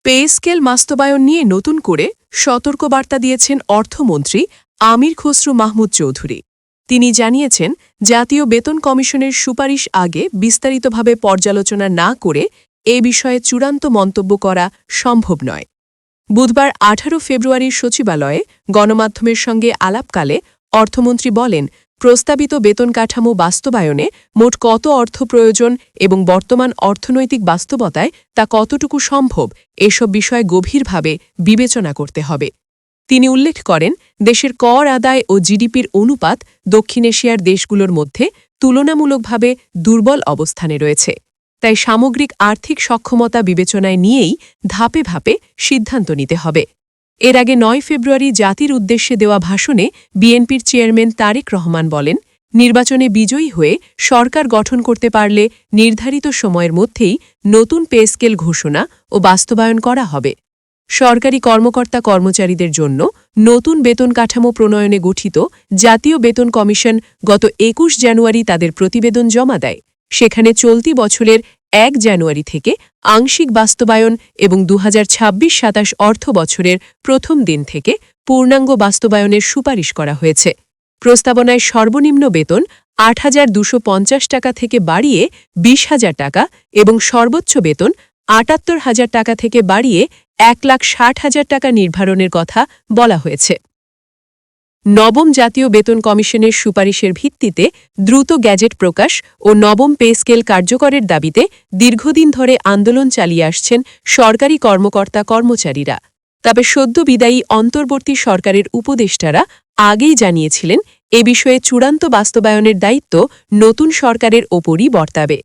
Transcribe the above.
Pay scale বাস্তবায়ন নিয়ে নতুন করে সতর্কবার্তা দিয়েছেন অর্থমন্ত্রী আমির খসরু মাহমুদ চৌধুরী। তিনি জানিয়েছেন, জাতীয় বেতন কমিশনের সুপারিশ আগে বিস্তারিতভাবে পর্যালোচনা না করে এ বিষয়ে চূড়ান্ত মন্তব্য করা সম্ভব নয়। বুধবার 18 ফেব্রুয়ারির সচিবালয়ে গণমাধ্যমের সঙ্গে আলাপকালে অর্থমন্ত্রী বলেন, প্রস্তাবিত বেতন কাঠামো বাস্তবায়নে মোট কত অর্থ প্রয়োজন এবং বর্তমান অর্থনৈতিক বাস্তবতায় তা কতটুকু সম্ভব এসব বিষয়ে গভীরভাবে বিবেচনা করতে হবে। তিনি উল্লেখ করেন, দেশের কর আদায় ও জিডিপির অনুপাত দক্ষিণ এশিয়ার দেশগুলোর মধ্যে তুলনামূলকভাবে দুর্বল অবস্থানে রয়েছে। তাই সামগ্রিক আর্থিক সক্ষমতা বিবেচনায় নিয়েই ধাপে ধাপে সিদ্ধান্ত নিতে হবে। এর আগে 9 ফেব্রুয়ারি জাতির উদ্দেশ্যে দেওয়া ভাষণে বিএনপির চেয়ারম্যান তারেক রহমান বলেন, নির্বাচনে বিজয়ী হয়ে সরকার গঠন করতে পারলে নির্ধারিত সময়ের মধ্যেই নতুন পে স্কেল ঘোষণা ও বাস্তবায়ন করা হবে। সরকারি কর্মকর্তা কর্মচারীদের জন্য নতুন বেতন কাঠামো প্রণয়নে গঠিত জাতীয় বেতন কমিশন গত 21 জানুয়ারি তাদের প্রতিবেদন জমা দেয়। সেখানে চলতি বছরের 1 জানুয়ারি থেকে আংশিক বাস্তবায়ন এবং 2026-27 অর্থ বছরের প্রথম দিন থেকে পূর্ণাঙ্গ বাস্তবায়নের সুপারিশ করা হয়েছে। প্রস্তাবনায় সর্বনিম্ন বেতন 8,250 টাকা থেকে বাড়িয়ে 20,000 টাকা এবং সর্বোচ্চ বেতন 78,000 টাকা থেকে বাড়িয়ে 1,60,000 টাকা নির্ধারণের কথা বলা হয়েছে। নবম জাতীয় বেতন কমিশনের সুপারিশের ভিত্তিতে দ্রুত গ্যাজেট প্রকাশ ও নবম পে স্কেল কার্যকরের দাবিতে দীর্ঘদিন ধরে আন্দোলন চালিয়ে আসছেন সরকারি কর্মকর্তা কর্মচারীরা। তবে সদ্য বিদায়ী অন্তর্বর্তী সরকারের উপদেষ্টারা আগেই জানিয়েছিলেন, এ বিষয়ে চূড়ান্ত বাস্তবায়নের দায়িত্ব নতুন সরকারের ওপরই বর্তাবে।